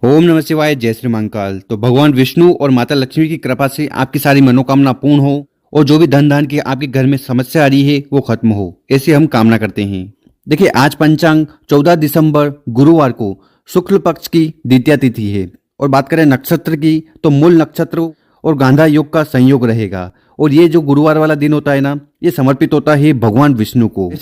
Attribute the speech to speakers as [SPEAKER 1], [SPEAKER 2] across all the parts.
[SPEAKER 1] ओम नमः शिवाय, जय श्री महाकाल। तो भगवान विष्णु और माता लक्ष्मी की कृपा से आपकी सारी मनोकामना पूर्ण हो और जो भी धन धान की आपके घर में समस्या आ रही है वो खत्म हो, ऐसी हम कामना करते हैं। देखिए, आज पंचांग 14 दिसंबर गुरुवार को शुक्ल पक्ष की द्वितीया तिथि है और बात करें नक्षत्र की तो मूल नक्षत्र और गांधा योग का संयोग रहेगा। और ये जो गुरुवार वाला दिन होता है ना, ये समर्पित होता है भगवान विष्णु को।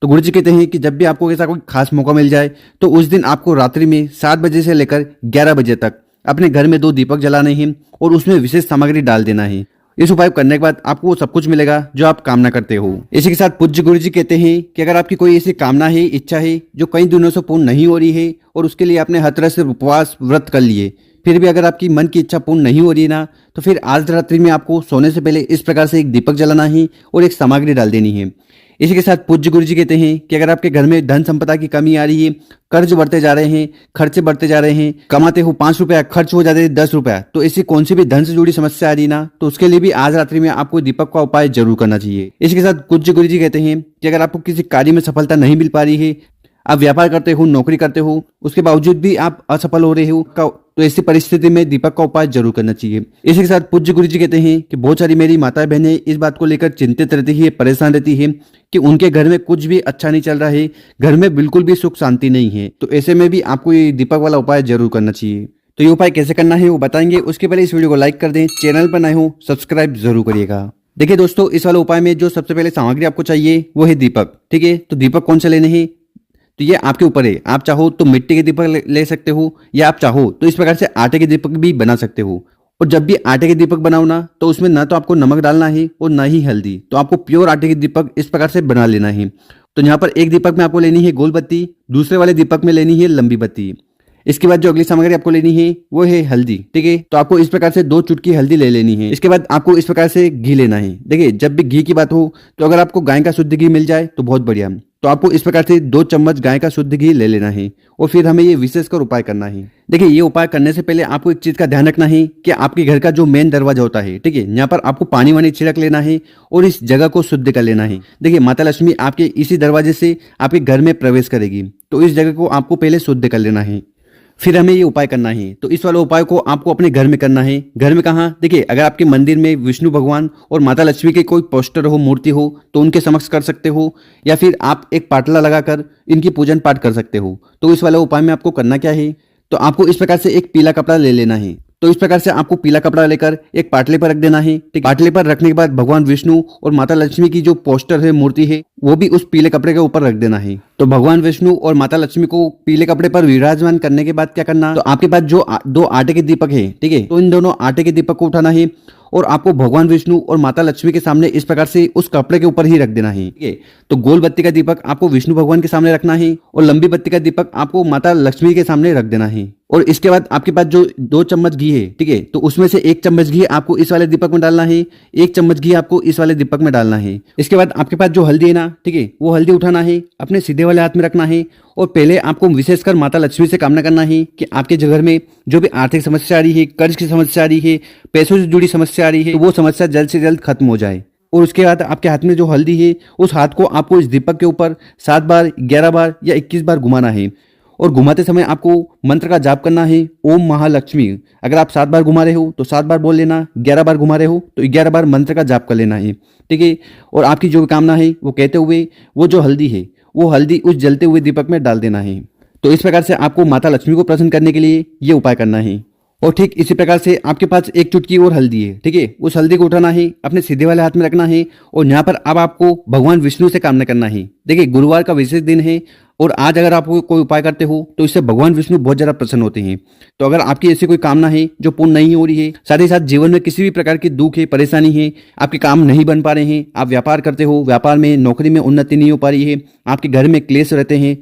[SPEAKER 1] तो गुरु जी कहते हैं कि जब भी आपको ऐसा कोई खास मौका मिल जाए तो उस दिन आपको रात्रि में 7 बजे से लेकर 11 बजे तक अपने घर में 2 दीपक जलाने हैं और उसमें विशेष सामग्री डाल देना है। इस उपाय करने के बाद आपको वो सब कुछ मिलेगा जो आप कामना करते हो। इसी के साथ पूज्य गुरु जी कहते हैं कि अगर आपकी कोई ऐसी कामना है, इच्छा है जो कई दिनों से पूर्ण नहीं हो रही है और उसके लिए आपने हर तरह से उपवास व्रत कर लिए, फिर भी अगर आपकी मन की इच्छा पूर्ण नहीं हो रही है ना, तो फिर आज रात्रि में आपको सोने से पहले इस प्रकार से एक दीपक जलाना है और एक सामग्री डाल देनी है। इसी के साथ पूज्य गुरु जी कहते हैं कि अगर आपके घर में धन संपदा की कमी आ रही है, कर्ज बढ़ते जा रहे हैं, खर्चे बढ़ते जा रहे हैं, कमाते हो 5 रुपया खर्च हो जाते हैं 10 रुपया, तो ऐसी कौन सी भी धन से जुड़ी समस्या आ रही ना, तो उसके लिए भी आज रात्रि में आपको दीपक का उपाय जरूर करना चाहिए। इसी के साथ पूज्य गुरु जी कहते हैं कि अगर आपको किसी कार्य में सफलता नहीं मिल पा रही है, आप व्यापार करते हो, नौकरी करते हो, उसके बावजूद भी आप असफल हो रहे हो, तो ऐसी परिस्थिति में दीपक का उपाय जरूर करना चाहिए। इसी के साथ पूज्य गुरु जी कहते हैं कि बहुत सारी मेरी माता बहनें इस बात को लेकर चिंतित रहती है, परेशान रहती है कि उनके घर में कुछ भी अच्छा नहीं चल रहा है, घर में बिल्कुल भी सुख शांति नहीं है। तो ऐसे में भी आपको ये दीपक वाला उपाय जरूर करना चाहिए। तो ये उपाय कैसे करना है वो बताएंगे, उसके पहले इस वीडियो को लाइक कर दें, चैनल पर नए हो सब्सक्राइब जरूर करिएगा। देखिए दोस्तों, इस वाले उपाय में जो सबसे पहले सामग्री आपको चाहिए वो है दीपक। ठीक है, तो दीपक कौन से लेने हैं तो ये आपके ऊपर है। आप चाहो तो मिट्टी के दीपक ले सकते हो, या आप चाहो तो इस प्रकार से आटे के दीपक भी बना सकते हो। और जब भी आटे के दीपक बनाओ ना, तो उसमें ना तो आपको नमक डालना है और ना ही हल्दी, तो आपको प्योर आटे के दीपक इस प्रकार से बना लेना है। तो यहाँ पर एक दीपक में आपको लेनी है गोल बत्ती, दूसरे वाले दीपक में लेनी है लंबी बत्ती। इसके बाद जो अगली सामग्री आपको लेनी है वो है हल्दी। ठीक है, तो आपको इस प्रकार से 2 चुटकी हल्दी ले लेनी है। इसके बाद आपको इस प्रकार से घी लेना है। देखिए, जब भी घी की बात हो तो अगर आपको गाय का शुद्ध घी मिल जाए तो बहुत बढ़िया, तो आपको इस प्रकार से 2 चम्मच गाय का शुद्ध घी ले लेना है और फिर हमें ये विशेषकर उपाय करना है। देखिए, ये उपाय करने से पहले आपको एक चीज का ध्यान रखना है कि आपके घर का जो मेन दरवाजा होता है, ठीक है, यहाँ पर आपको पानी वानी छिड़क लेना है और इस जगह को शुद्ध कर लेना है। देखिए, माता लक्ष्मी आपके इसी दरवाजे से आपके घर में प्रवेश करेगी, तो इस जगह को आपको पहले शुद्ध कर लेना है, फिर हमें ये उपाय करना है। तो इस वाले उपाय को आपको अपने घर में करना है। घर में कहाँ? देखिए, अगर आपके मंदिर में विष्णु भगवान और माता लक्ष्मी के कोई पोस्टर हो, मूर्ति हो, तो उनके समक्ष कर सकते हो, या फिर आप एक पाटला लगाकर इनकी पूजन पाठ कर सकते हो। तो इस वाले उपाय में आपको करना क्या है, तो आपको इस प्रकार से एक पीला कपड़ा ले लेना है। तो इस प्रकार से आपको पीला कपड़ा लेकर एक पाटले पर रख देना है। ठीक, पाटले पर रखने के बाद भगवान विष्णु और माता लक्ष्मी की जो पोस्टर है, मूर्ति है, वो भी उस पीले कपड़े के ऊपर रख देना है। तो भगवान विष्णु और माता लक्ष्मी को पीले कपड़े पर विराजमान करने के बाद क्या करना, तो आपके पास जो 2 आटे के दीपक है, ठीक है, तो इन दोनों आटे के दीपक को उठाना है और आपको भगवान विष्णु और माता लक्ष्मी के सामने इस प्रकार से उस कपड़े के ऊपर ही रख देना है। ठीक है, तो गोल बत्ती का दीपक आपको विष्णु भगवान के सामने रखना है और लंबी बत्ती का दीपक आपको माता लक्ष्मी के सामने रख देना है। और इसके बाद आपके पास जो 2 चम्मच घी है, ठीक है, तो उसमें से 1 चम्मच घी आपको इस वाले दीपक में डालना है, 1 चम्मच घी आपको इस वाले दीपक में डालना है। इसके बाद आपके पास जो हल्दी है ना, ठीक है, वो हल्दी उठाना है, अपने सीधे वाले हाथ में रखना है और पहले आपको विशेषकर माता लक्ष्मी से कामना करना है कि आपके घर में जो भी आर्थिक समस्या आ रही है, कर्ज की समस्या आ रही है, पैसों से जुड़ी समस्या आ रही है, तो वो समस्या जल्द से जल्द खत्म हो जाए। और उसके बाद आपके हाथ में जो हल्दी है, उस हाथ को आपको इस दीपक के ऊपर 7 बार, 11 बार या 21 बार घुमाना है। और घुमाते समय आपको मंत्र का जाप करना है, ओम महालक्ष्मी। अगर आप 7 बार घुमा रहे हो तो 7 बार बोल लेना, 11 बार घुमा रहे हो तो 11 बार मंत्र का जाप कर लेना है। ठीक है, और आपकी जो कामना है वो कहते हुए वो जो हल्दी है, वो हल्दी उस जलते हुए दीपक में डाल देना है। तो इस प्रकार से आपको माता लक्ष्मी को प्रसन्न करने के लिए ये उपाय करना है। और ठीक इसी प्रकार से आपके पास 1 चुटकी और हल्दी है, ठीक है, उस हल्दी को उठाना है, अपने सीधे वाले हाथ में रखना है और यहाँ पर अब आपको भगवान विष्णु से कामना करना है। देखिए, गुरुवार का विशेष दिन है और आज अगर आप कोई उपाय करते हो तो इससे भगवान विष्णु बहुत ज्यादा प्रसन्न होते हैं। तो अगर आपकी ऐसी कोई कामना है जो पूर्ण नहीं हो रही है, साथ ही साथ जीवन में किसी भी प्रकार की दुख है, परेशानी है, आपके काम नहीं बन पा रहे हैं, आप व्यापार करते हो, व्यापार में, नौकरी में उन्नति नहीं हो पा रही है, आपके घर में क्लेश रहते हैं,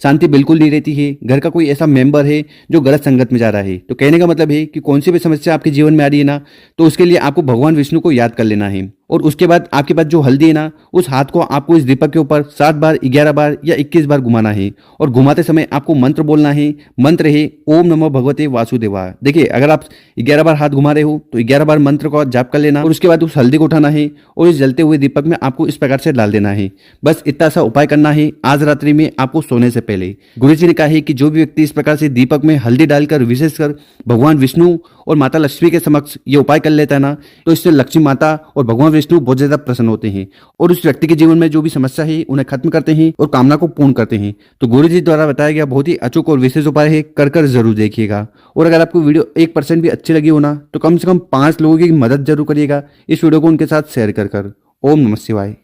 [SPEAKER 1] शांति बिल्कुल नहीं रहती है, घर का कोई ऐसा मेंबर है जो गलत संगत में जा रहा है, तो कहने का मतलब है कि कौन सी भी समस्या आपके जीवन में आ रही है ना, तो उसके लिए आपको भगवान विष्णु को याद कर लेना है और उसके बाद आपके पास जो हल्दी है ना, उस हाथ को आपको इस दीपक के ऊपर 7 बार, 11 बार या 21 बार घुमाना है। और घुमाते समय आपको मंत्र बोलना है। मंत्र है ओम नमो भगवते वासुदेवाय। देखिए, अगर आप 11 बार हाथ घुमा रहे हो तो 11 बार मंत्र को जाप कर लेना और उसके बाद उस हल्दी को उठाना है और इस जलते हुए दीपक में आपको इस प्रकार से डाल देना है। बस इतना सा उपाय करना है आज रात्रि में आपको सोने से पहले। गुरु जी ने कहा है कि जो भी व्यक्ति इस प्रकार से दीपक में हल्दी डालकर विशेषकर भगवान विष्णु और माता लक्ष्मी के समक्ष ये उपाय कर लेता है ना, तो इससे लक्ष्मी माता और भगवान विष्णु बहुत ज्यादा प्रसन्न होते हैं और उस व्यक्ति के जीवन में जो भी समस्या है उन्हें खत्म करते हैं और कामना को पूर्ण करते हैं। तो गुरु जी द्वारा बताया गया बहुत ही अचूक और विशेष उपाय है, कर जरूर देखिएगा। और अगर आपको वीडियो 1% भी अच्छी लगी हो ना, तो कम से कम 5 लोगों की मदद जरूर करिएगा इस वीडियो को उनके साथ शेयर कर। ओम नमः शिवाय।